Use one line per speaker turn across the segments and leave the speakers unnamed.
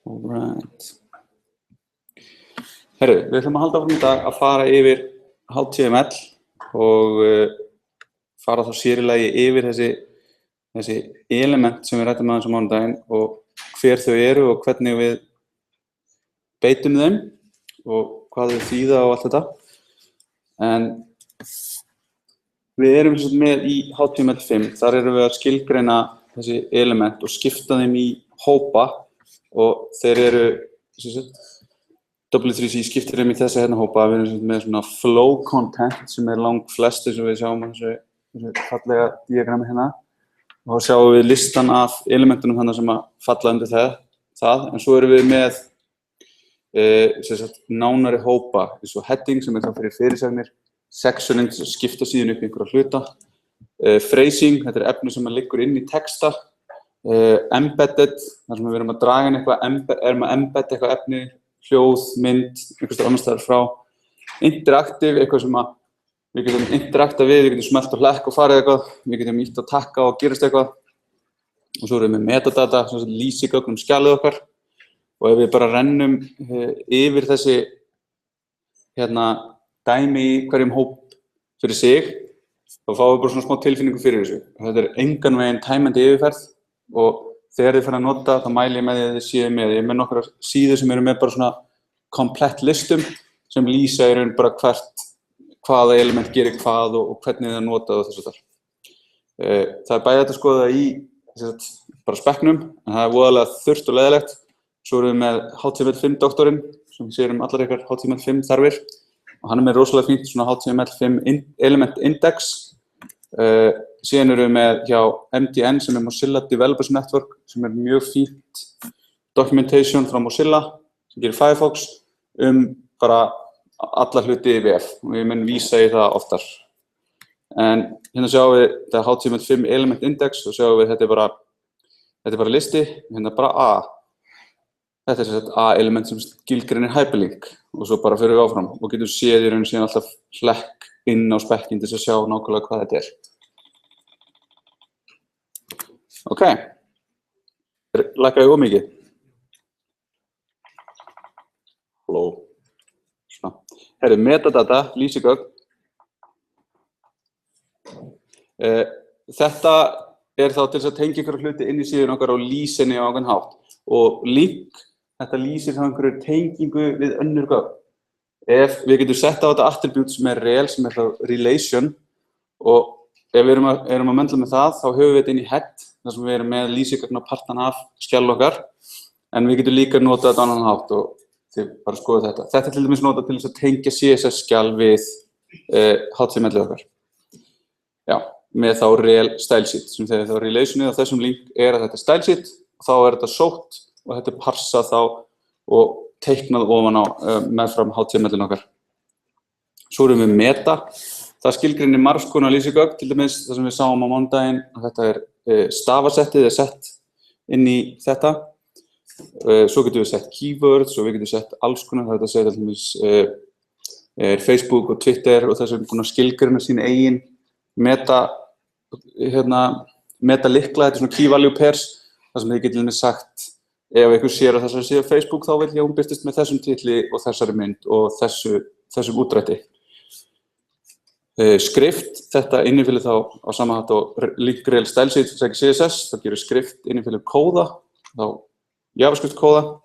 Alright. Herru, við ætlum að halda áfram í dag að fara yfir HTML og fara þá sér í lagi yfir þessi element sem við ræddum aðeins á mánudaginn og hver þau eru og hvernig við beitum þeim og hvað þau þýða og allt þetta. En við erum með í HTML5, þar erum við að skilgreina þessi element og skipta þeim í hópa og þeir eru W3C skiptir þeim í þessa hérna hópa. Við erum með svona flow content sem langflest eins og við sjáum þessu fallega diagrammi hérna. Og þá sjáum við listan af elementunum þarna sem að falla undir það. En svo erum við með nánari hópa, eins og heading sem þá fyrir fyrirsagnir, sectioning sem skipta síðan upp í einhverja hluta, phrasing, þetta efni sem liggur inn í texta, embedded, þar sem við erum að draga inn eitthvað, erum að embedda eitthvað efni, hljóð, mynd, einhvers annars staðar frá, interactive, eitthvað sem við getum interakta við getum smellt og hlekk og farið eitthvað, við getum ítt að takka og gerast eitthvað. Og svo erum við með metadata, lýsigögn skjalið okkar. Og ef við bara rennum yfir þessi dæmi í hverjum hóp fyrir sig, þá fáum við bara svona smá tilfinningu fyrir þessu. Þetta engan veginn tæmandi yfirferð og þegar þið fara að nota, þá mæli ég með því að þið séu með. Ég er með nokkrar síður sem eru með bara svona komplett listum sem lýsa í raun bara hvaða element gerir hvað og hvernig það notað og þess að þar. Það er bæði að skoða í bara spekknum, en það er voðalega þurrt og leiðilegt. Svo erum við með HTML5 doktorinn sem sér allar ykkar HTML5 þarfir og hann er með rosalega fínt svona HTML5 element index. Síðan erum við með hjá MDN sem Mozilla Developers Network sem mjög fínt documentation frá Mozilla sem gerir Firefox bara alla hluti í VF og ég mun vísa í það oftar. En hérna sjáum við þetta HTML5 element index og sjáum við þetta er bara listi, hérna bara A. Þetta er A element sem skilgreinir hyperlink og svo bara fyrir við áfram og getum séð í raun síðan alltaf hlekk inn á spekkinn til að sjá nákvæmlega hvað þetta er. Ok, lækka ég mikið? Halló. Herru, metadata, lýsigögn. Þetta er þá til að tengja ykkur hluti inn í síðan okkar og lýsa henni á ákveðinn hátt. Og link, þetta lýsir þá einhverju tengingu við önnur gögn. Ef við getum sett á þetta attribute sem er rel, sem er þá relation, og ef við erum að möndla með það, þá höfum við þetta inn í head, þar sem við erum með lýsigögn á partan af skjal okkar, en við getum líka notað þetta á annan hátt og þið bara skoðu þetta. Þetta er til dæmis notað til þess að tengja CSS-skjal við HTML-ið okkar. Já, með þá rel stylesheet, sem þegar þá relationið á þessum link er að þetta er stylesheet, þá er þetta sótt og þetta er parsað þá og teiknað ofan á meðfram HTML-inn okkar. Svo erum við meta. Það skilgreinir margs konar lýsigögn, til dæmis það sem við sáum á mánudaginn að þetta er stafasettið er sett inn í þetta. Svo getum við sett keywords og við getum sett alls konar, þetta segir til dæmis Facebook og Twitter og þess að við erum skilgreina sín eigin meta lykla, þetta er svona key value pairs, þar sem þið getum með sagt ef einhver sér að þessari síðu Facebook þá vil ég hún birtist með þessum titli og þessari mynd og þessum útdrætti. Skrift, þetta innifyllir þá á sama hátt og link rel stylesheet sem segir CSS, þá gerir skrift innifyllir kóða, þá JavaScript kóða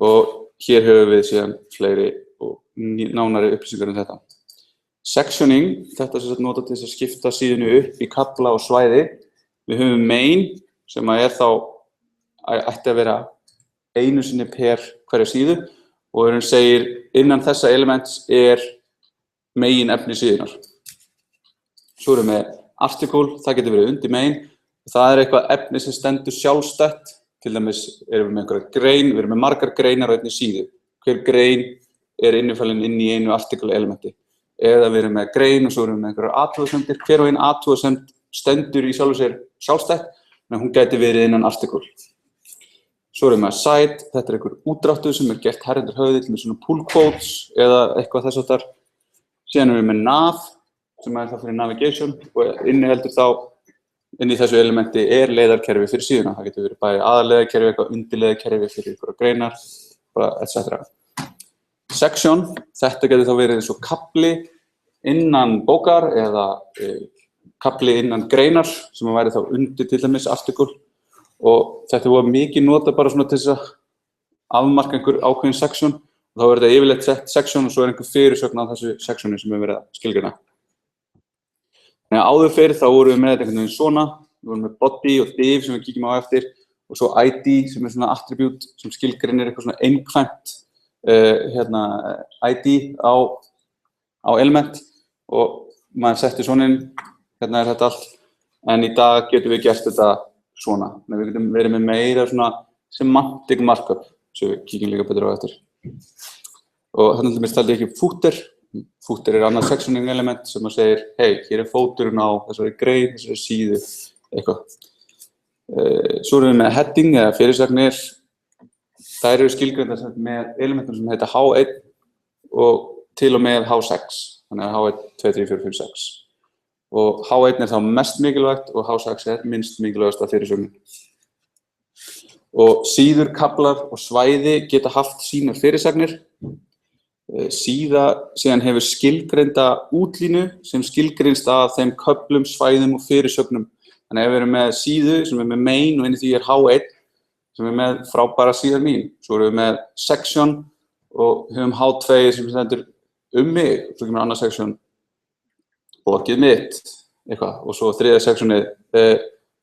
og hér höfum við síðan fleiri og nánari upplýsingar þetta. Sectioning, þetta er notað til þess að skipta síðunni upp í kafla og svæði. Við höfum main sem er þá ætti að vera einu sinni per hverja síðu og við segir innan þessa elements er megin efni síðunar. Svo erum við article, það getur verið undir main og það er eitthvað efni sem stendur sjálfstætt. Til dæmis erum við með einhverja grein, við erum með margar greinar á einni síðu. Hver grein er innifalin inn í einu article elementi. Eða við erum með grein og svo erum við með einhverjar athugasemdir. Hver og einn athugasemd stendur í sjálfu sér sjálfstætt, en hún gæti verið innan article. Svo erum við með site, þetta er einhver útdráttur sem er gert herrendur höfði til með svona pull quotes eða eitthvað þess að þar. Síðan erum við með nav, sem er það fyrir navigation og inniheldur þá inn í þessu elementi leiðarkerfi fyrir síðuna. Það getur verið bæði aðalleiðarkerfi, eitthvað undirleiðarkerfi fyrir einhverjar greinar, etc. Section, þetta getur þá verið eins og kafli innan bókar eða kafli innan greinar sem væri þá undir til dæmis article og þetta var mikið nota bara svona til þess að afmarka einhver ákveðin section og þá er þetta yfirleitt sett section og svo er einhver fyrirsögn á þessu sectioni sem við verið að skilgreina. Þannig að áður fyrir þá vorum við með þetta einhvern veginn svona, við vorum með body og div sem við kíkjum á eftir og svo ID sem er svona attribute sem skilgreinir eitthvað svona einkvæmt ID á element og maður setti svona inn, hérna er þetta allt, en í dag getum við gert þetta svona. Þannig að við getum verið með meira svona semantic markup sem við kíkjum líka betur á eftir. Og þannig að mér staldi ekki footer. Footer er annað sectioning element sem að segir, hei, hér er fóturinn á þessari grein, þessari síðu, eitthvað. Svo erum við með heading eða fyrirsagnir. Þær eru skilgreindar með elementum sem heita H1 og til og með H6. Þannig að H1, 2, 3, 4, 5, 6. Og H1 er þá mest mikilvægt og H6 er minnst mikilvægast af fyrirsögnin. Og síður, kaflar og svæði geta haft sínar fyrirsagnir. Síða síðan hefur skilgreinda útlínu sem skilgreinst að þeim köflum, svæðum og fyrirsögnum. Þannig að ef við erum með síðu sem er með main og inn í því er H1 sem er með frábæra síðan mín. Svo erum við með section og höfum H2 sem stendur mig. Svo kemur annað section, blokkið mitt, eitthvað. Og svo þriðja sectionið,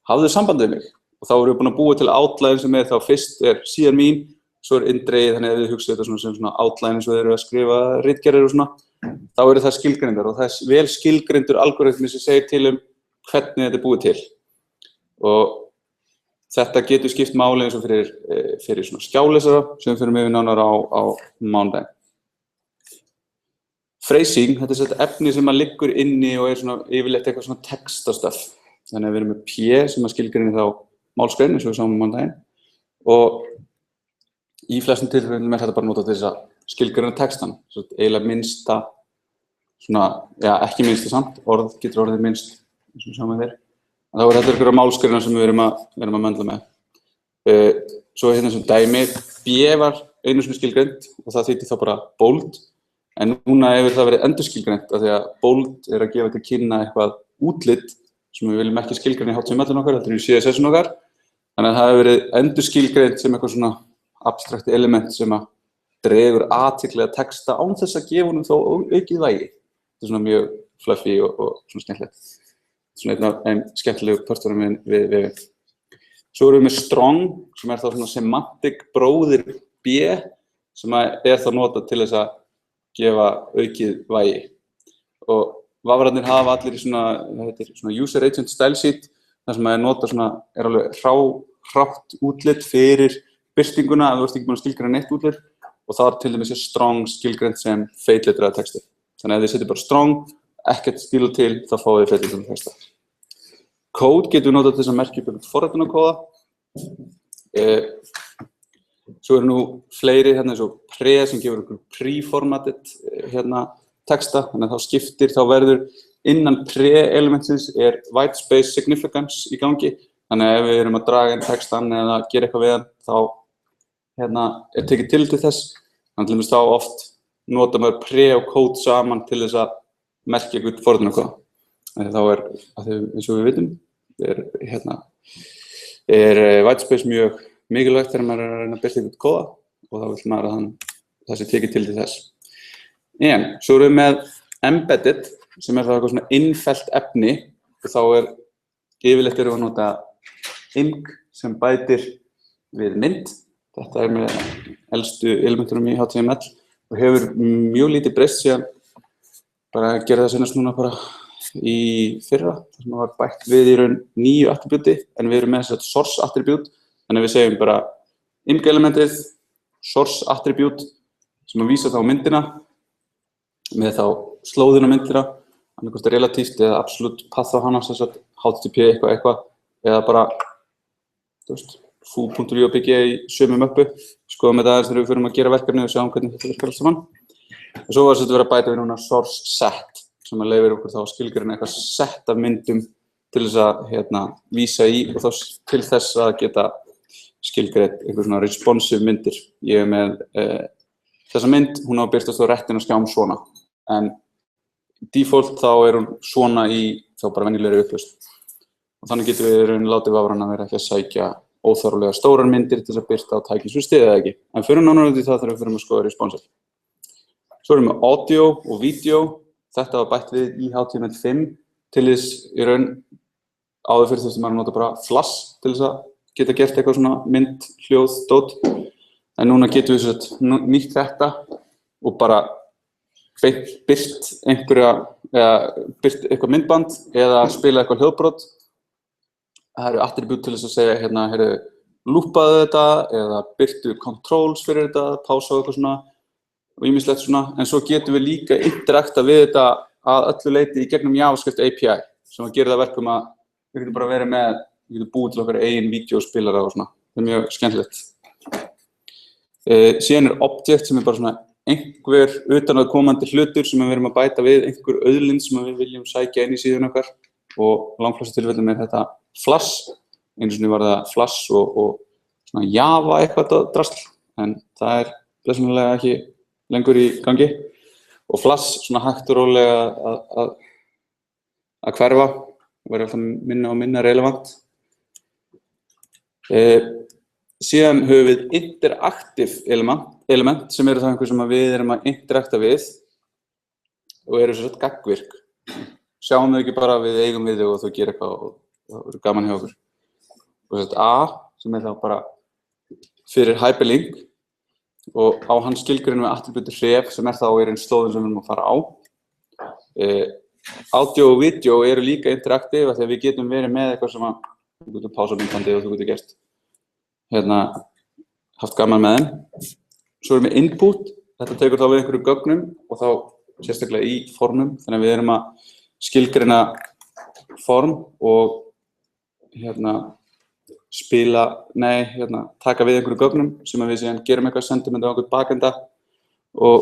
hafðu samband við mig. Og þá erum við búin að búa til outline sem er þá fyrst er síðan mín, svo er indreið, þannig að við hugsaðu þetta svona sem svona outline eins og þeir eru að skrifa ritgerðir og svona, þá eru það skilgreindar og það er vel skilgreindur algoritmi sem segir til hvernig þetta er búið til. Og þetta getur skipt máli eins og fyrir svona skjálesara sem við förum yfir nánar á mánudaginn. Phrasing, þetta er þetta efni sem að liggur inni og er svona yfirleitt eitthvað svona textastöf. Þannig að við erum með P sem að skilgreinir þá málsgrein eins og við sáum mánudaginn og í flestum tilfellum er þetta bara notað til þess að skilgreina textan. Svo eiginlega minnsta, svona, já ekki minnsta samt, orð getur orðið minnst, eins og við sáum þér. En þá er þetta einhverja málsgreinar sem við erum að möndla með. Svo hérna sem dæmi, B var einu sinni skilgreint og það þýddi þá bara bold. En núna hefur það verið endurskilgreint af því að bold er að gefa til kynna eitthvað útlit sem við viljum ekki skilgreina í HTML-un okkar, þetta er í CSS-un okkar. Þannig að það hefur verið endurskilgreint sem eitthvað svona abstrakt element sem að dregur athygli að texta án þess að gefa honum þó aukið vægi. Þetta er svona mjög fluffy og svona skemmtilegt. Svona einn af þeim skemmtilegu pörtunum við. Svo erum við með strong sem er þá svona semantic bróðir B sem er þá notað til þess að gefa aukið vægi. Og vafrarnir hafa allir í svona user agent style sheet þar sem að nota svona, er alveg hrátt útlit fyrir birtinguna ef þú ert ekki búin að skilgreina neitt útlit og það er til dæmis strong skilgreint sem feitletraða texti. Þannig að ef þið setjum bara strong, ekkert stíla til, þá fáið þið feitletraða texta. Code getur við notað til þess að merkja upp eitthvað forritunarkóða. Svo eru nú fleiri hérna eins og pre sem gefur okkur pre-formatted texta, þannig að þá skiptir, þá verður innan pre-elementsins er white space significance í gangi. Þannig að ef við erum að draga inn textan eða gera eitthvað við hann, þá er tekið til þess. Þannig að þá oft nota maður pre og code saman til þess að merkja eitthvað forritunarkóða. Þá er, eins og við vitum, er white space mjög mikilvægt þegar maður er að reyna að birta eitthvað kóða og þá vil maður að það sé tekið til þess. En svo erum við með embedded sem er það eitthvað svona innfellt efni og þá er yfirleitt erum við að nota img sem bætir við mynd. Þetta er með elstu elementunum í HTML og hefur mjög lítið breyst síðan bara að gera það senast núna bara í fyrra, þar sem var bætt við í raun nýju attribúti en við erum með þess að source attribute, þannig að við segjum bara img elementið, source attribute sem að vísa þá myndina með þá slóðina myndina, annarkvæmst relatíft eða absolute path á hana, þess að HTTP eitthvað eða bara, þú veist, foo.jpg í sömu möppu, skoðum þetta aðeins þegar við förum að gera verkefni og sjáum hvernig þetta virkar allt saman. Og svo var þetta verið að bæta við núna source set sem að leyfir okkur þá að skilgreina eitthvað sett af myndum til þess að vísa í og þá til þess að geta skilgreint einhver svona responsive myndir. Ég með þessa mynd, hún á að birtast á réttin á skjám svona, en default þá hún svona í þá bara venjulegri upplausn. Og þannig getum við látið vafrana vera ekki að sækja óþarflega stórar myndir til þess að birta á tæknisvistið eða ekki. En fyrir nánar út í það þarf við að skoða responsive. Svo erum við audio og video. Þetta var bætt við í HTML5 til þess í raun áður fyrir þess að maður nota bara Flash til þess að geta gert eitthvað svona mynd, hljóð, dót. En núna getum við nýtt þetta og bara birt eitthvað myndband eða spila eitthvað hljóðbrot. Það eru attribút til þess að segja, lúpaðu þetta eða birtu controls fyrir þetta, pása og eitthvað svona og ýmislegt svona. En svo getum við líka interakta við þetta að öllu leyti í gegnum JavaScript API sem að gera það verkum að við getum bara verið með, við getum búið til okkar eigin vídeóspilara og svona. Það mjög skemmtilegt. Síðan object sem bara svona einhver utanaðkomandi hlutur sem við erum að bæta við, einhver auðlind sem við viljum sækja inn í síðun okkar og langflestum tilfellum þetta Flash. Einu sinni var það Flash og svona Java eitthvað drasl, en það blessunarlega ekki lengur í gangi. Og Flash svona hægt og rólega að hverfa og verður alltaf minna og minna relevant. Síðan höfum við interactive element sem eru það einhver sem við erum að interakta við og eru svo gagnvirk. Sjáum við ekki bara við eigum við þau og þau gera eitthvað og það verður gaman hjá okkur. Og A sem þá bara fyrir hyperlink og á hans skilgreinum við attribútið href sem þá í raun slóðin sem við erum að fara á. Audio og video eru líka interaktiv af því að við getum verið með eitthvað sem að þú getur pása myndbandið og þú getur gert haft gaman með þeim. Svo erum við input, þetta tekur þá við einhverjum gögnum og þá sérstaklega í formum, þannig að við erum að skilgreina form og taka við einhverjum gögnum sem við síðan gerum eitthvað, sendum þetta á einhvern bakenda og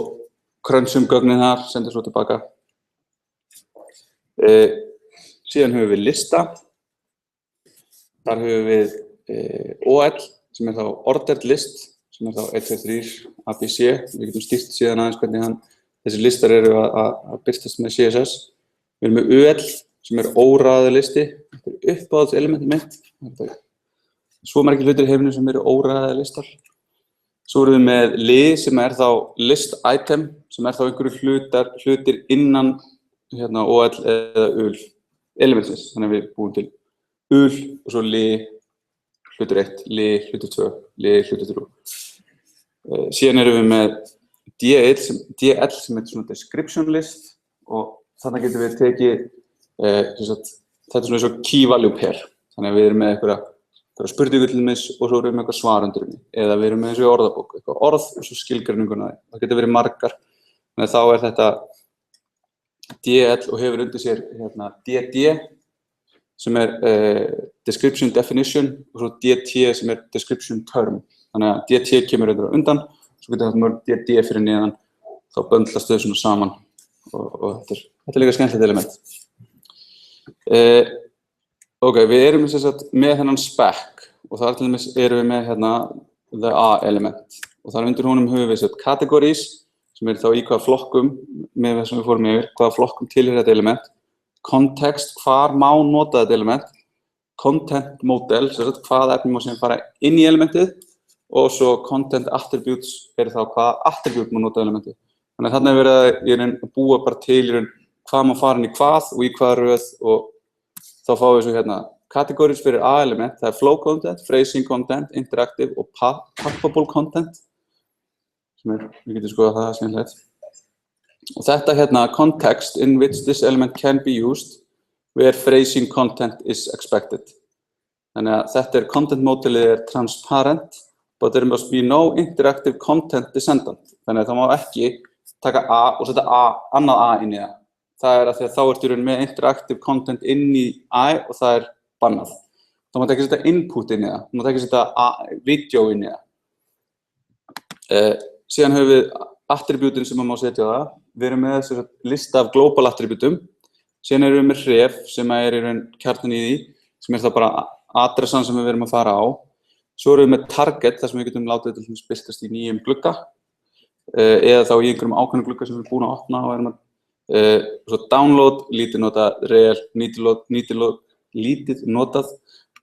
krönsum gögnin þar, sendum svo tilbaka. Síðan höfum við lista. Þar höfum við OL sem þá ordered list, sem þá 1, 2, 3, ABC. Við getum stýrt síðan aðeins hvernig þessi listar eru að birtast með CSS. Við erum með UL sem óraðaður listi. Þetta uppáhalds elementi mitt. Svo margir hlutir í heiminum sem eru óraðaðir listar. Svo erum við með lið sem þá list item, sem þá einhverju hlutir innan OL eða UL elementsins. Þannig að við búum til UL og svo lið hlutur 1, lið hlutur 2, lið hlutur 3. Síðan erum við með DL sem svona description list og þannig getum við tekið þetta svona eins og key value pair. Þannig að við erum með eitthvað spurningu til dæmis og svo erum við með eitthvað svar undir henni. Eða við erum með þessu orðabók, eitthvað orð og svo skilgreininguna. Það getur verið margar. Þannig að þá þetta DL og hefur undir sér DD sem description definition og svo DT sem description term. Þannig að DT kemur undan, svo getur þetta DD fyrir neðan, þá böndlast þau svona saman og þetta líka skemmtilegt element. Ok, við erum með þennan spec og þar til dæmis erum við með the A element og þar undir honum höfum við categories sem þá í hvaða flokkum, með það sem við fórum yfir, hvaða flokkum tilheyrir þetta element, context, hvar má nota þetta element, content model, hvaða efni má sem fara inn í elementið og svo content attributes þá hvaða attribute má nota elementið. Þannig að þarna verið að búa bara til hvað má fara inn í hvað og í hvaða röð og þá fáum við svo categories fyrir A-element, það flow content, phrasing content, interactive og packable content sem við getum skoðað það skemmtilegt. Og þetta context in which this element can be used where phrasing content is expected. Þannig að þetta content modelið transparent but there must be no interactive content descendant. Þannig að það má ekki taka A og setja annað A inn í það. Það að því að þá ertu í raun með interactive content inn í I og það bannað. Þá mátt ekki setja input inn í það, þú mátt ekki setja video inn í það. Síðan höfum við attributin sem maður má setja á það. Við erum með lista af global attributum Síðan erum við með href sem er í raun kjarninn í því, sem það bara adressan sem við erum að fara á. Svo erum við með target, þar sem við getum látið til þess birtast í nýjum glugga, eða þá í einhverjum ákveðnum glugga sem við erum búin að opna og erum að svo download, lítið notað, rel, lítið notað.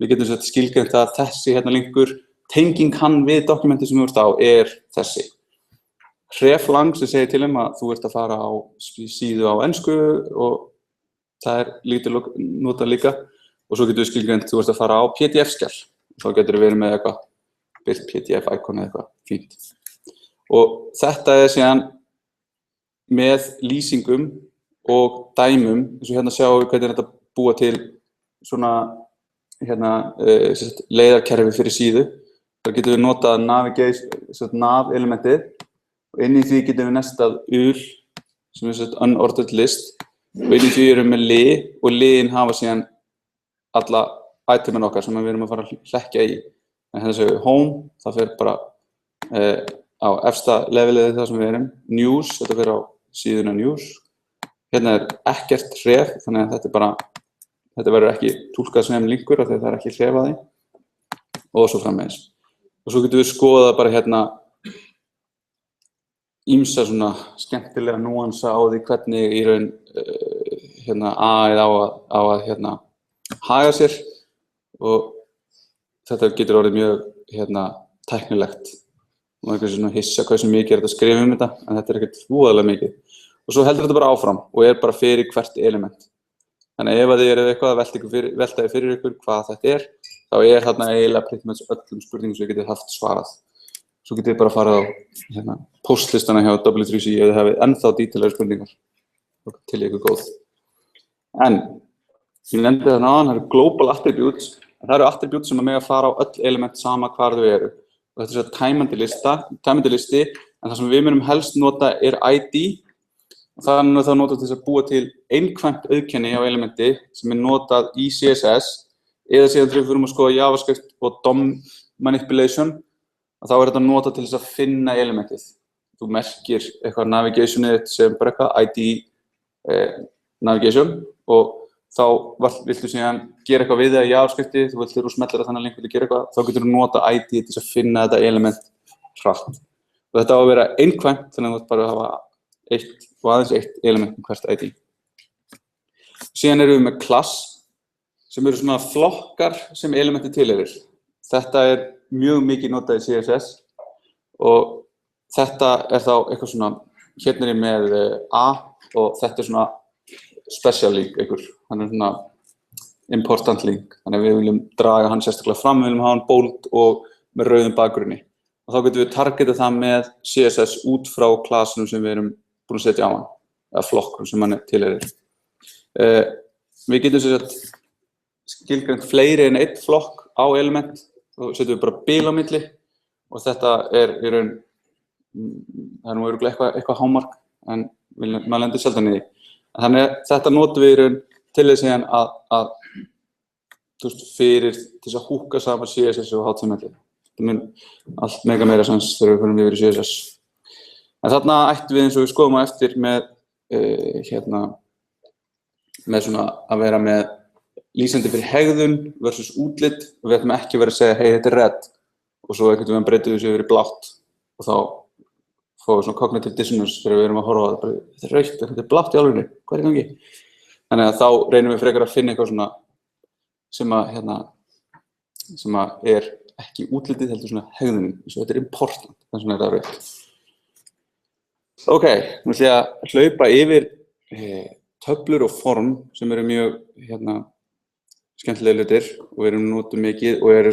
Við getum skilgreint það þessi hérna linkur, tenging hann við dokumentið sem við ert á er þessi. Hreflang sem segir til að þú ert að fara á síðu á ensku og það er lítið notað líka. Og svo getum við skilgreint þú ert að fara á PDF-skjal. Þá getur við verið með eitthvað, birt PDF-íkon eða eitthvað fínt. Og þetta er síðan með lýsingum og dæmum, eins og hérna sjáum við hvernig þetta búa til svona leiðarkerfi fyrir síðu. Þá getum við notað nav-elementið og inn í því getum við nestað ul, sem er unordered list, og inn í því erum við með li og liðin hafa síðan alla itemin okkar sem við erum að fara að hlekkja í. En hérna séum við home, það fer bara á efsta levelið það sem við erum. News, þetta fer á síðuna news. Hérna er ekkert href, þannig að þetta verður ekki túlkað sem linkur af því að það er ekki href að því. Og svo framvegis. Og svo getum við skoðað bara hérna ýmsa svona skemmtilega núansa á því hvernig í raun A-ið á að haga sér og þetta getur orðið mjög tæknilegt og einhvern svona hissa hversu mikið er þetta að skrifa þetta, en þetta er ekkert voðalega mikið. Og svo heldur þetta bara áfram og er bara fyrir hvert element. Þannig ef þið eru eitthvað að velta fyrir ykkur hvað þetta er, þá er þarna eiginlega pretty much öllum spurningum sem þið getið haft svarað. Svo getið þið bara farið á postlistana hjá W3C ef þið hafið ennþá dítilari spurningar til ykkur góð. En ég nefndi þarna áðan, það eru global attributes, en það eru attributes sem mega fara á öll element sama hvar þau eru. Og þetta er tæmandi listi, en það sem við munum helst nota er ID. Og það er þá notað til þess að búa til einkvæmt auðkenni á elementi sem er notað í CSS, eða síðan þegar við fyrir að skoða JavaScript og DOM manipulation, þá er þetta notað til þess að finna elementið. Þú merkir eitthvað navigationið sem bara eitthvað ID navigation og þá viltu síðan gera eitthvað við það í JavaScripti, þú vilt þegar þú smellir að þannig lengur til að gera eitthvað, þá getur þú nota ID til þess að finna þetta element hratt. Og þetta á að vera einkvæmt, þannig að þú bara hafa eitt og aðeins eitt element með hvert ID. Síðan erum við með class, sem eru svona flokkar sem elementi tilheyrir. Þetta er mjög mikið notað í CSS og þetta er þá eitthvað svona, hérna er ég með A og þetta er svona special link einhver, hann er svona important link, þannig að við viljum draga hann sérstaklega fram, við viljum hafa hann bold og með rauðum bakgrunni. Og þá getum við targetað það með CSS út frá klassunum sem við erum búin að setja á hann, eða flokkum sem hann tilheyrir. Við getum skilgreint fleiri en einn flokk á element, þá setjum við bara bil á milli og þetta er í raun, það er nú örugglega eitthvað hámark, en maður lendir sjaldan í því. Þannig að þetta notum við í raun til þess að fyrir til þess að húka saman CSS og HTML. Það mun allt mega meira sens þegar við förum yfir í CSS. En þarna ættum við eins og við skoðum á eftir með svona að vera með lýsandi fyrir hegðun versus útlit og við ættum ekki verið að segja hey, þetta er red og svo getum við breytið þessu yfir í blátt og þá fáum við svona cognitive dissonance þegar við erum að horfa á það, þetta er rautt, þetta er blátt í alvegni, hvað er í gangi? Þannig að þá reynum við frekar að finna eitthvað svona sem er ekki útlitið, heldur svona hegðunin, eins og þetta er important, þannig að það er rautt. Ok, nú ætla ég að hlaupa yfir töflur og form sem eru mjög skemmtilega hlutir og við erum notum mikið og eru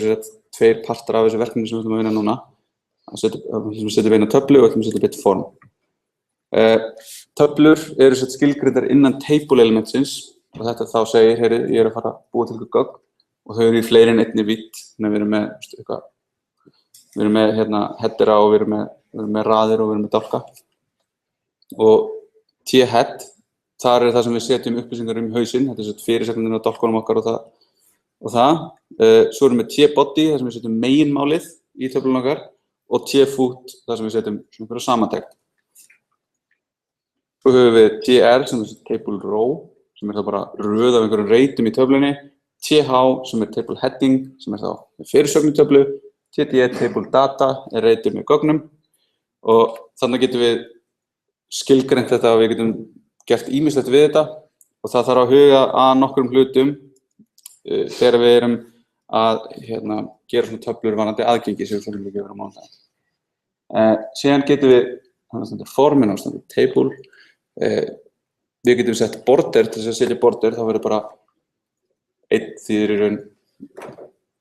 tveir partar af þessu verkefni sem við ætlum að vinna núna. Við setjum eina töflu og ætlum að setja eitt form. Töflur eru skilgreindar innan table elementsins og þetta þá segir, heyri, ég er að fara að búa til eitthvað gögn og þau eru í fleiri en einni vídd, þannig að við erum með headera og við erum með raðir og við erum með dálka. Og t-head, þar er það sem við setjum upplýsingar hausinn, þetta er fyrirsetningin á dálkunum okkar og það. Svo erum við með t-body, þar sem við setjum meginmálið í töflunum okkar og t-foot, þar sem við setjum svona einhverja samantekt. Svo höfum við tr, sem er table row, sem þá bara röð af einhverjum reitum í töflunni, TH sem table heading, sem þá fyrirsögn í töflu, TD table data reitur með gögnum og þannig getum við skilgreint þetta og við getum gert ýmislegt við þetta og það þarf að huga að nokkrum hlutum þegar við erum að gera svona töflur varðandi aðgengi sem við þurfum að gera á mánudag. Síðan getum við, þannig að stendur formin og stendur table, við getum sett border til þess að setja border, þá verður bara einn þýðir í raun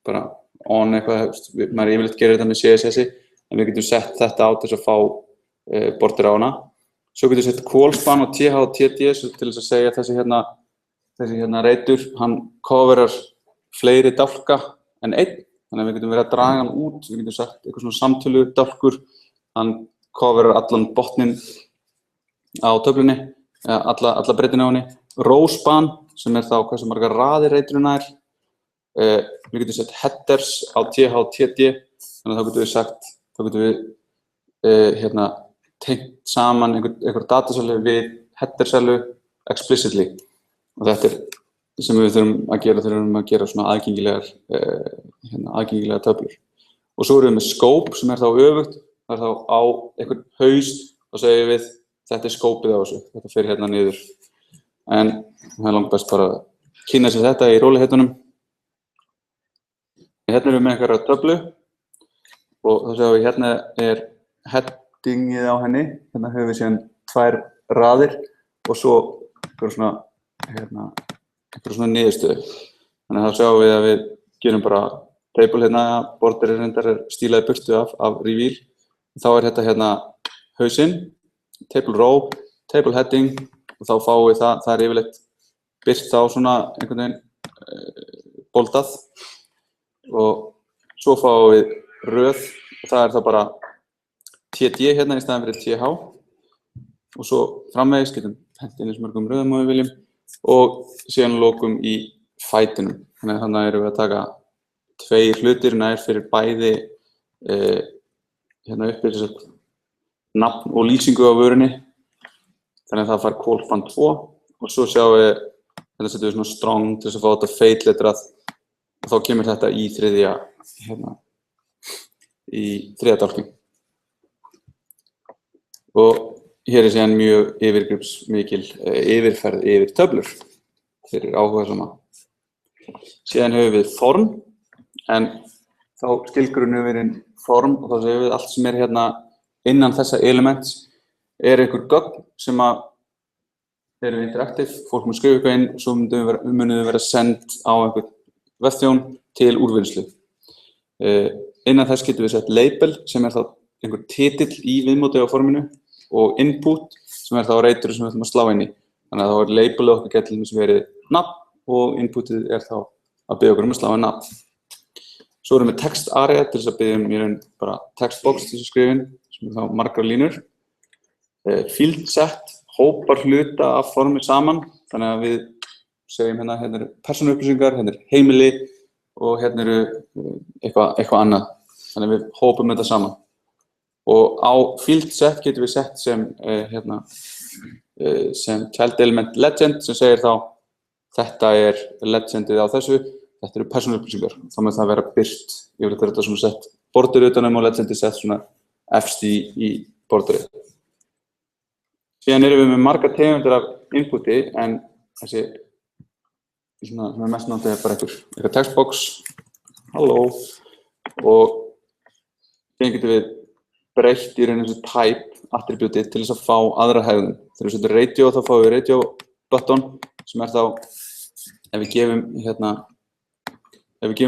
bara on eitthvað, maður yfirleitt gerir þetta með CSS-i, en við getum sett þetta á til þess að fá border á hana. Svo getum við sett callspan og TH og TD til þess að segja þessi reitur, hann coverar fleiri dálka en einn, þannig að við getum verið að draga hann út, við getum sagt eitthvað svona samtölu dálkur, hann coverar allan botnin á töflunni, alla breiddina á henni. Rowspan sem þá hversu margar raðir reiturinn er, við getum sett headers á TH og TD, þannig að þá getum við sagt, þá getum við tengt saman einhver datasælu við headersælu explicitly og þetta sem við þurfum að gera svona aðgengilegar töflur. Og svo erum við með scope sem þá öfugt, það þá á einhvern haus og segjum við þetta skópið á þessu, þetta fer hérna niður. En það langt best bara að kynna sér þetta í róliheitunum. Hérna erum við með einhverja töflu og þá séum við hérna headingið á henni, hérna höfum við síðan 2 raðir og svo einhverja svona niðurstöðu. Þannig að þá sjáum við að við gerum bara table hérna, borderið reyndar stílaði burtu af reveal. Þá þetta hérna hausinn, table row, table heading og þá fáum við það yfirleitt birt á svona einhvern veginn boldað og svo fáum við röð og það þá bara TD hérna í staðan fyrir TH og svo framvegis getum hent inn eins mörgum röðum og við viljum og síðan lokum í fætinum. Þannig erum við að taka 2 hlutir nær fyrir bæði hérna uppi nafn og lýsingu á vörunni. Þannig að það fær callspan 2 og svo sjáum við, hérna setjum við svona strong til þess að fá þetta fade letrað og þá kemur þetta í þriðja dálkinn. Og hér síðan mjög yfirgripsmikil yfirferð yfir töflur fyrir áhugasama. Síðan höfum við form, en þá skilgrunum við inn form og þá séum við allt sem hérna innan þessa elements einhver gögn sem eru interaktiv, fólk mun skrifa eitthvað inn og svo munum við vera send á einhvern vefþjón til úrvinnslu. Innan þess getum við sett label sem þá einhver titill í viðmóti á forminu og input sem þá reitur sem við ætlum að slá inn í. Þannig að þá labelið okkar getur sem verið nafn og inputið þá að biðja okkur að slá inn nafn. Svo erum við text area til þess að biðja bara textbox til þess að skrifa inn sem þá margar línur. Field set hópar hluta af formi saman, þannig að við segjum hérna eru persónuupplýsingar, hérna heimili og hérna eru eitthvað annað. Þannig að við hópum þetta saman. Og á field set getum við sett sem child element legend sem segir þá þetta legendið á þessu, þetta eru persónuupplýsingar. Þá mun það vera birt, yfirleitt þetta svona sett border utanum og legendið sett svona efst í borderið. Síðan erum við með margar tegundir af inputi en þessi svona sem mest notað bara eitthvað textbox, halló og síðan getum við breytt í raun þessu type attribúti til þess að fá aðra hegðun. Þegar við setjum radio þá fáum við radio button sem þá ef við gefum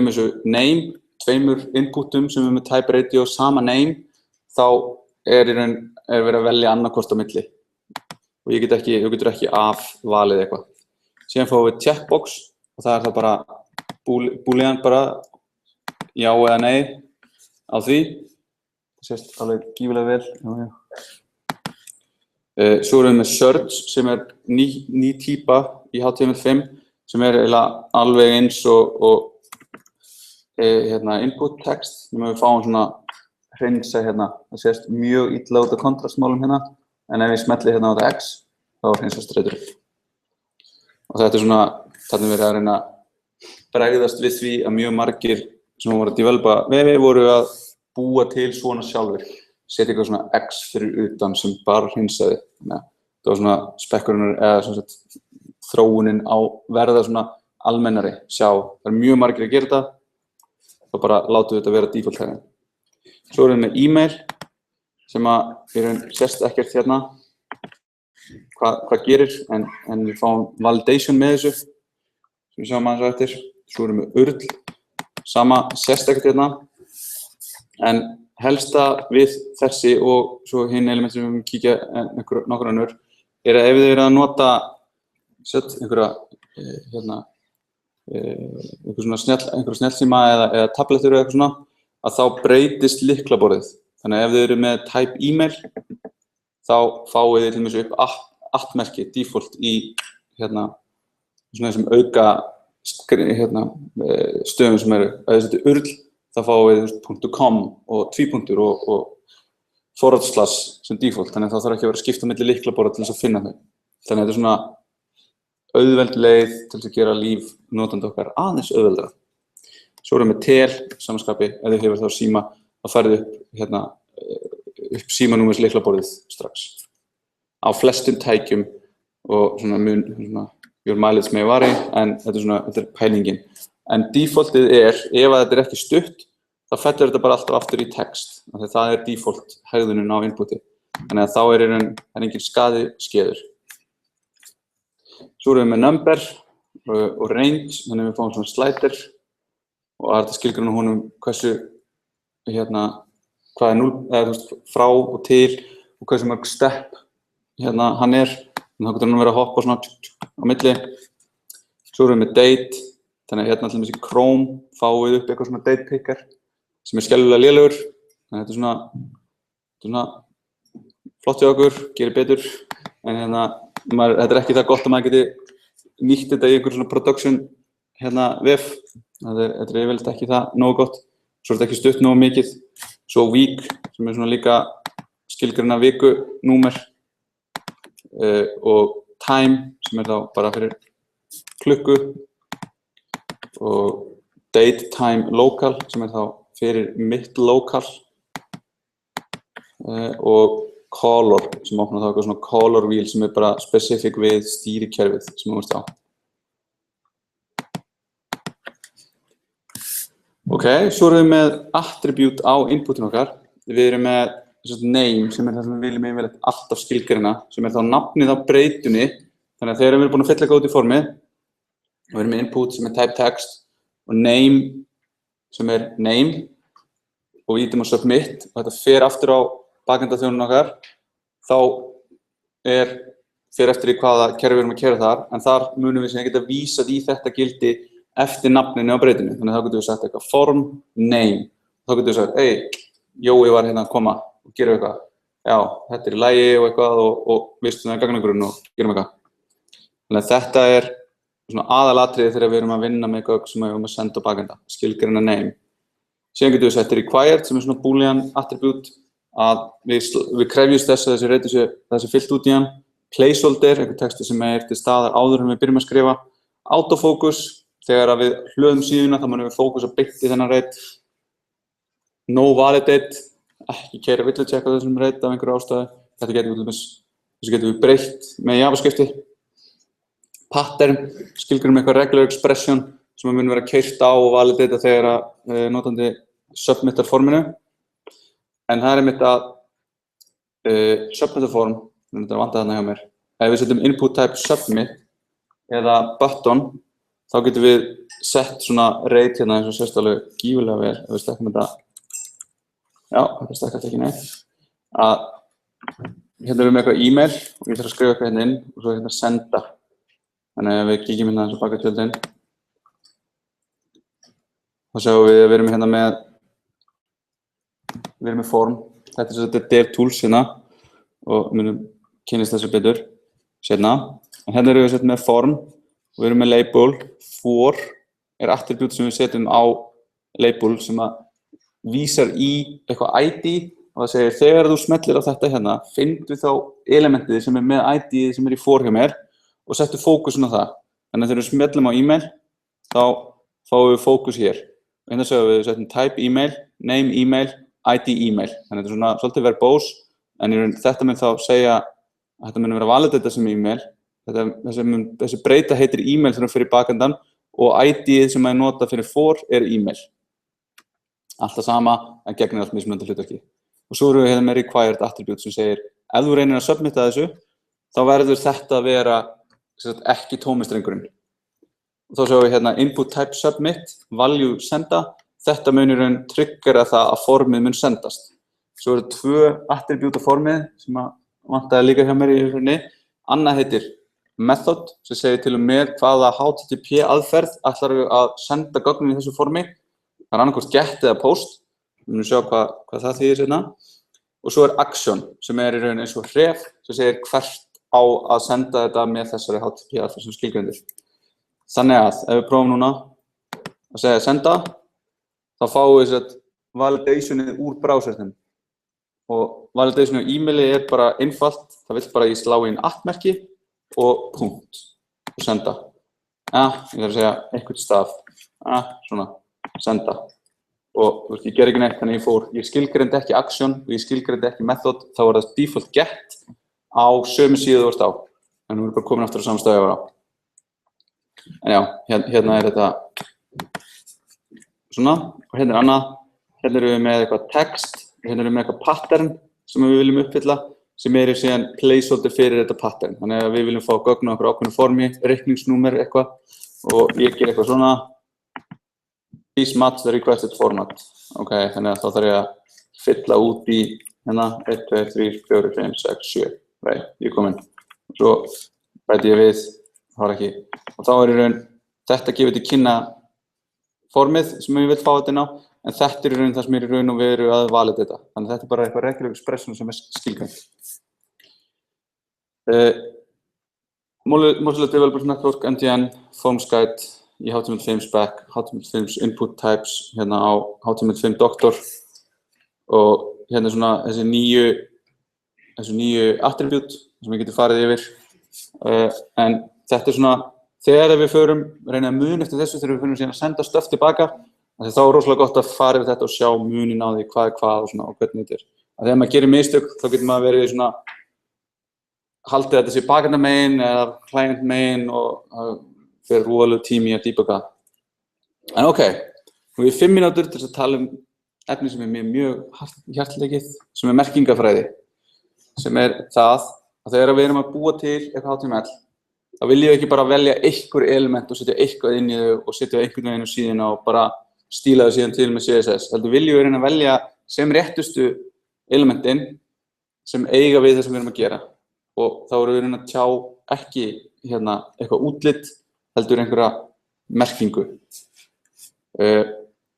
þessu name 2 inputum sem við með type radio sama name þá í raun verið að velja annarkvort á milli og þú getur ekki afvalið eitthvað. Síðan fáum við checkbox og það þá bara boolean bara já eða nei á því. Það sést alveg gífulega vel. Svo erum við með search sem ný típa í HTML5 sem alveg eins og input text sem við fáum svona hreinsa hérna. Það sést mjög illa út af kontrastmálum hérna en ef við smelli hérna á þetta X þá hreinsast reitur upp. Og þetta svona, þannig verið að reyna að bregðast við því að mjög margir sem voru að developa vefi voru að búa til svona sjálfur, setja eitthvað svona X fyrir utan sem bara hreinsaði. Það var svona spekkurinn eða svona þróunin á verða svona almennari, sjá, það mjög margir að gera þetta, þá bara látum við þetta vera default hægðin. Svo erum við með e-mail sem að við sést ekkert hérna hvað gerir, en við fáum validation með þessu, sem við sjáum aðeins á eftir. Svo erum við URL, sama sést ekkert hérna, en helsta við þessi og svo hinn element sem við höfum kíkja nokkur önnur, að ef þið eru að nota einhverja snjallsíma eða tabletur eða eitthvað svona, að þá breytist lyklaborðið. Þannig að ef þið eru með type e-mail, þá fáið þið til dæmis upp @merki default í svona þessum auka stöðum sem eru. Ef þið setjum URL, þá fáið þið .com og tvípunktur og forward slash sem default. Þannig að þá þarf ekki að vera að skipta milli lyklaborða til þess að finna þau. Þannig að þetta er svona auðveld leið til þess að gera líf notandi okkar aðeins auðveldara. Svo erum við tel, samanskapi, ef þið hefur þá síma, þá færið upp símanúmers lyklaborðið strax. Á flestum tækjum og svona your mileage may vary, en þetta er pælingin. En defaultið ef þetta er ekki stutt, þá fellur þetta bara alltaf aftur í text. Það er default hegðunin á inputi. Þannig að þá er engin skaði skeður. Svo erum við með number og range, þannig að við fáum svona slider og það er þetta skilgreina honum hversu, hvað er 0, eða frá og til og hversu mörg step hann er. Þannig að þá getur hann verið að hoppa svona á milli. Svo erum við með date, þannig að til dæmis í Chrome fáum við upp eitthvað svona date picker sem er skelfilega lélegur. Þannig að þetta er svona flott hjá okkur, gerir betur, en þetta er ekki það gott að maður geti nýtt þetta í einhver svona production vef. Þetta er yfirleitt ekki það nógu gott. Svo er þetta ekki stutt nógu mikið. Svo week, sem er svona líka skilgreina viku númer og time, sem er þá bara fyrir klukku og date, time, local, sem er þá fyrir mitt local og color, sem opnar þá eitthvað svona color wheel sem er bara specific við stýrikerfið sem þú veist á. Ok, svo erum við með attribute á inputinu okkar. Við erum með name, sem er það sem við viljum yfirleitt alltaf skilgreina, sem er þá nafnið á breytunni. Þannig að þegar við erum búin að fylla eitthvað út í formið, og við erum með input sem er type text og name sem er name og við ítum á submit og þetta fer aftur á bakendaþjónun okkar, þá fer eftir í hvaða kerfi við erum að keyra þar, en þar munum við sem geta vísað í þetta gildi eftir nafninu á breytinu. Þannig að þá getum við sagt eitthvað form, name. Þá getum við sagt, Jói var hérna að koma og gera eitthvað. Já, þetta er í lagi og eitthvað og vistu það í gagnagrunn og gerum eitthvað. Þannig að þetta er svona aðalatriði þegar við erum að vinna með gögn sem við erum að senda á bakenda, skilgreina name. Síðan getum við sett required, sem er svona boolean attribute, að við krefjumst þess að þessi reyti sé fyllt út í hann. Placeholder, einhver texti sem er til staðar áður en við byrjum að skrifa. Autofocus, þegar við hlöðum síðuna, þá munum við fókusa beint í þennan reit. No validate, ekki keyra villucheck á þessum reit af einhverju ástæðu. Þessu getum við breytt með JavaScripti. Pattern, skilgreinum eitthvað regular expression sem mun vera keyrt á og validata þegar notandi submittar forminu. En það er einmitt að submitter form, þetta er vandað þarna hjá mér. Ef við setjum input type submit eða button, þá getum við sett svona reit hérna eins og sést alveg gífurlega vel. Ef við stekkum þetta, já, þetta stekkast ekki neitt. Hérna erum við með eitthvað e-mail og ég þarf að skrifa eitthvað hérna inn og svo hérna senda. Þannig að við kíkjum hérna eins og baka tjöldin. Þá sjáum við að við erum hérna með form. Þetta er DevTools hérna og munum kynnast þessu betur seinna. En hérna erum við sett með form og við erum með label. For er attribute sem við setjum á label sem að vísar í eitthvað ID og það segir þegar þú smellir á þetta hérna, finndu þá elementið sem er með ID sem er í for hjá mér og settu fókusun á það. Þannig að þegar við smellum á e-mail, þá fáum við fókus hér. Hérna segjum við setjum type email, name email, ID email. Þannig að þetta svona svolítið verbose, en þetta mun þá segja að þetta mun vera validata sem email. Þessi breyta heitir email þegar við fyrir bakendan og ID-ið sem að nota fyrir for email. Alltaf sama, en gegnir allt mismunandi hlutverki. Og svo erum við hérna með required attribute sem segir, ef þú reynir að submitta þessu, þá verður þetta að vera ekki tómistrengurinn. Og þá sjáum við hérna input type submit, value senda. Þetta munur triggera það að formið mun sendast. Svo eru 2 attribute á formið sem vantaði líka hjá mér í hérna. Annað heitir method sem segir til og með hvaða HTTP aðferð ætlar við að senda gögnum í þessu formi. Það er annarkvort get eða post. Við munum sjá hvað það þýðir hérna. Og svo er action sem í raun eins og href sem segir hvert á að senda þetta með þessari HTTP aðferð sem skilgreindir. Þannig að ef við prófum núna að segja senda, þá fáum við validationið úr browsernum. Og validationið á e-maili er bara einfalt, það vill bara ég slá inn @merki og punkt og senda. Ég þarf að segja einhvern staf, svona, senda. Og ég ger ekki neitt, þannig ég skilgreindi ekki action og ég skilgreindi ekki method, þá var það default get á sömu síðu þú ert á. En nú erum við bara komin aftur á sama stað ég var á. En já, hérna er þetta svona, og hérna er annað. Hérna erum við með eitthvað text, hérna erum við með eitthvað pattern sem við viljum uppfylla, sem síðan placeholder fyrir þetta pattern. Þannig að við viljum fá gögn á okkur ákveðnu formi, reikningsnúmer eitthvað, og ég ger eitthvað svona. Please match the requested format. Ok, þannig að þá þarf ég að fylla út í hérna 1, 2, 3, 4, 5, 6, 7. Nei, ég kom inn. Svo bæti ég við, það var ekki. Og þá í raun, þetta gefur til kynna formið sem ég vil fá þetta inn á, en þetta í raun það sem í raun og veru að validata. Þannig að þetta er bara eitthvað regular expression sem skilgreint. Mozilla Developers Network, MDN, Forms Guide, í HTML5 spec, HTML5 input types, hérna á HTML5 Doctor og hérna svona þessi nýju attribute sem við getum farið yfir. En þetta er svona, þegar við förum reyna að muna eftir þessu, þegar við förum síðan að senda stöff tilbaka, þá er rosalega gott að fara yfir þetta og sjá munin á því hvað er hvað og svona og hvernig þetta er. Þegar maður gerir mistök, þá getur maður verið svona haldið þetta sé bakenda megin eða client megin og fyrir rúalegu tími að debugga. En ok, nú er 5 mínútur til að tala efni sem mér mjög hjartlegið, sem merkingafræði, sem það að þegar við erum að búa til eitthvað HTML, þá viljum við ekki bara velja einhver element og setja eitthvað inn í þau og setja einhvern veginn á síðuna og bara stíla þau síðan til með CSS. Heldur viljum við reyna að velja sem réttustu elementin sem eiga við það sem við erum að gera. Og þá erum við reyna að tjá ekki eitthvað útlit, heldur einhverja merkingu.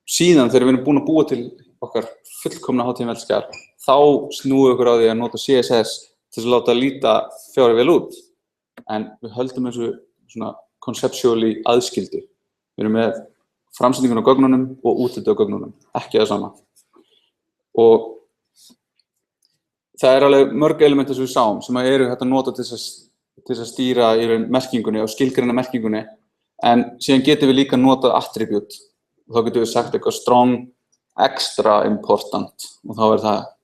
Síðan þegar við erum búin að búa til okkar fullkomna HTML-skjal, þá snúum við okkur á því að nota CSS til að láta líta fjárið vel út. En við höldum þessu svona conceptually aðskildu. Við erum með framsetningun á gögnunum og útliti á gögnunum, ekki það sama. Og það alveg mörg elementi sem við sáum sem eru hægt að nota til þess að stýra í raun merkingunni og skilgreina merkingunni, en síðan getum við líka notað attribute og þá getum við sagt eitthvað strong, extra important og þá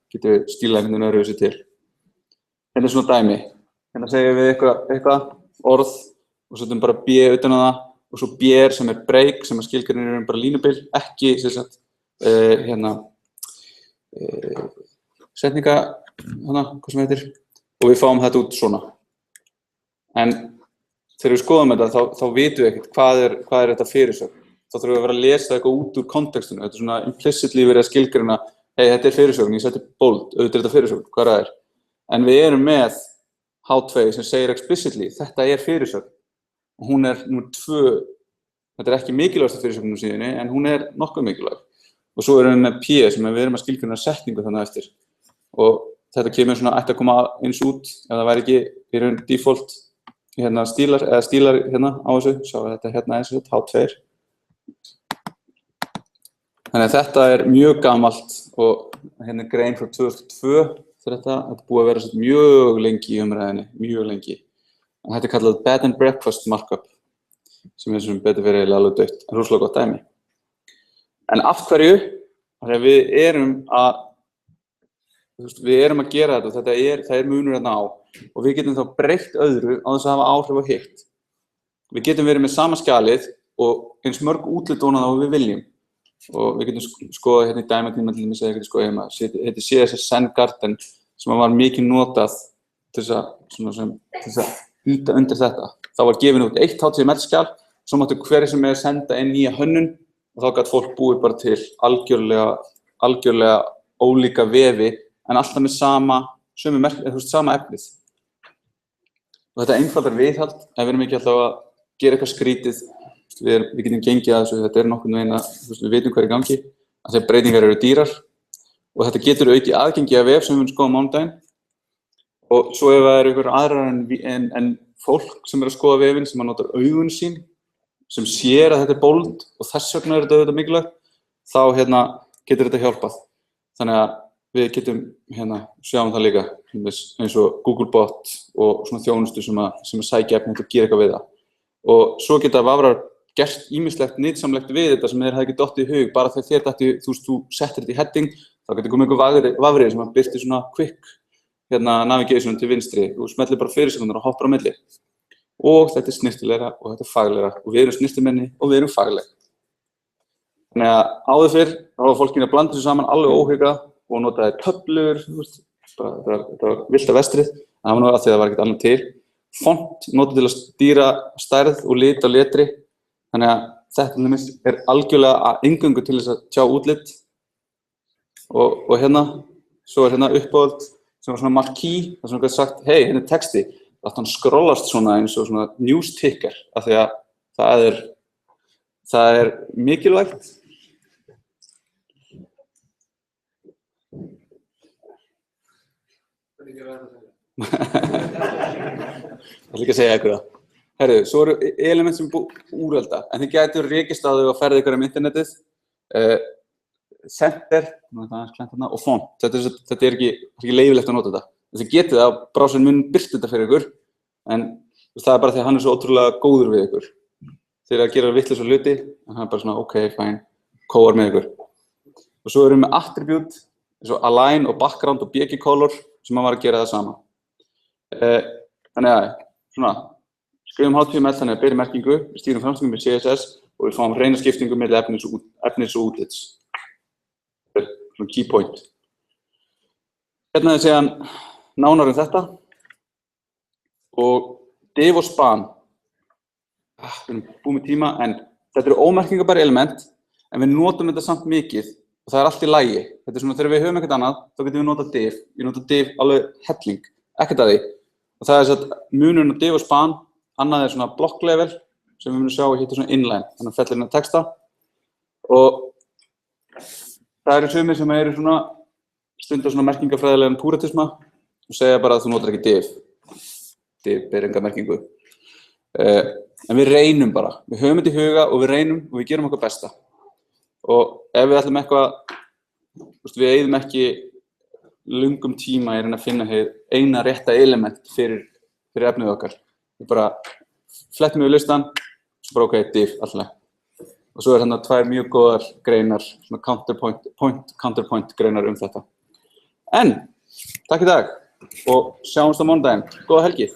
getum við stílað einhvern veginn öðruvísi til. Hérna er svona dæmi. Hérna segjum við eitthvað orð og setjum bara b utan á það og svo b sem er break sem skilgreinir bara línubil, ekki setninga, hvað sem heitir, og við fáum þetta út svona. En þegar við skoðum þetta, þá vitum við ekkert hvað er þetta fyrirsögn. Þá þurfum við að vera að lesa eitthvað út úr kontekstinu. Þetta er svona implicitly verið að skilgreina, þetta er fyrirsögn, ég seti bold, auðvitað er þetta fyrirsögn, hvað það er. En við erum með H2 sem segir explicitly, þetta er fyrirsögn. Og hún er númer 2, þetta er ekki mikilvægasta fyrirsögn á síðunni, en hún er nokkuð mikilvæg. Og svo erum við með P sem við erum að skilgreina setningu þannig eftir. Og þetta kemur svona ætti að koma eins út ef það væri ekki í raun default stílar á þessu, sjá þetta er H2. Þannig að þetta er mjög gamalt og hérna er grein frá 2002 fyrir þetta er búið að vera mjög lengi í umræðinni, mjög lengi. En þetta er kallað bed and breakfast markup. sem sem betur fyrir eiginlega alveg dautt, en rosalega gott dæmi. En af hverju? Þegar við erum að gera þetta og það munur hérna á og við getum þá breytt öðru á þess að hafa áhrif á hitt. Við getum verið með sama skjalið og eins mörg útlit ofan á það og við viljum. Og við getum skoðað hérna í dæmatíma til dæmis eða getum skoðað heima. Þetta heitir CSS Send Garden sem var mikið notað til þess að ýta undir þetta. Þá var gefin út 1 HTML-skjal, svo máttu hverju sem senda inn nýja hönnun og þá gat fólk búið bara til algjörlega ólíka vefi en alltaf með sama efnið. Og þetta einfaldar viðhald, ef við erum ekki alltaf að gera eitthvað skrítið, við getum gengið að þessu, þetta nokkurn veginn að við vitum hvað í gangi, að þegar breytingar eru dýrar og þetta getur aukið aðgengi að vef sem við skoðum á mánudaginn. Og svo ef það eru einhver aðrar en fólk sem að skoða vefinn sem að notar augun sín, sem sér að þetta bold og þess vegna þetta mikilvægt, þá getur þetta hjálpað. Þannig að við getum sjáum það líka eins og Googlebot og svona þjónustu sem að sækja efni og gera eitthvað við það. Og svo geta vafrar gert ýmislegt nytsamlegt við þetta sem þeir hefði ekki dottið í hug, bara þegar þér dætti, þú settir þetta í heading, þá getur komið einhver vafrið sem að birti svona quick navigation til vinstri, þú smellir bara fyrirsekundar og hoppar á milli. Og þetta snyrtilegra og þetta faglegra og við erum snyrtimenni og við erum fagleg. Þannig að áður fyrr, þá var fólkinu að blanda þessu saman alveg óhugað og notaði töflur, þetta var vilt af vestrið, en það var nú að því að það var ekkert annað til. Font notað til að stýra stærð og lit á letri, þannig að þetta algjörlega eingöngu til þess að tjá útlit. Og svo uppáhald sem var svona marquee, þar sem gat sagt, hei, hérna texti, að hann skrollast svona eins og svona news ticker, af því að það er mikilvægt. Það er líka að segja ykkur það. Herru, svo eru element sem úrelda, en þið gætu rekist á þau að ferða ykkur internetið. Center, og font. Þetta er ekki leyfilegt að nota þetta. Þið getið það að browserinn mun birta þetta fyrir ykkur, en það er bara því að hann er svo ótrúlega góður við ykkur. Þeir eru að gera vitlausa hluti, en hann er bara svona, ok, fine, kóar með ykkur. Og svo erum við með attribute, eins og align og background og bg color, sem hann var að gera það sama. Þannig að, svona, skrifum HTML þannig að beri merkingu, við stýrum framstæðingum með CSS og við fáum hreina skiptingu milli efnis og útlits. Þetta er svona key point. Hérna er síðan nánar þetta og div og span. Við erum búið með tíma, en þetta eru ómerkingarbæri element, en við notum þetta samt mikið og það er allt í lagi. Þetta er svona, þegar við höfum eitthvað annað, þá getum við notað div. Ég nota div alveg helling, ekkert að því. Og það er að munurinn á div og span, annað er svona block level, sem við munum sjá að hitta svona inline, þannig að fellir hérna texta. Og það eru sumir sem eru svona, stundar svona merkingafræðilegan púratisma og segja bara að þú notar ekki div. Div ber enga merkingu. En við reynum bara, við höfum þetta í huga og við reynum og við gerum okkar besta. Og ef við ætlum eitthvað, við eyðum ekki löngum tíma í að finna eina rétta element fyrir efnið okkar. Við bara flettum við listan, svo bara ok, div, alltaf. Og svo er hérna 2 mjög góðar greinar, svona counterpoint greinar þetta. En, takk í dag og sjáumst á mánudaginn. Góða helgi.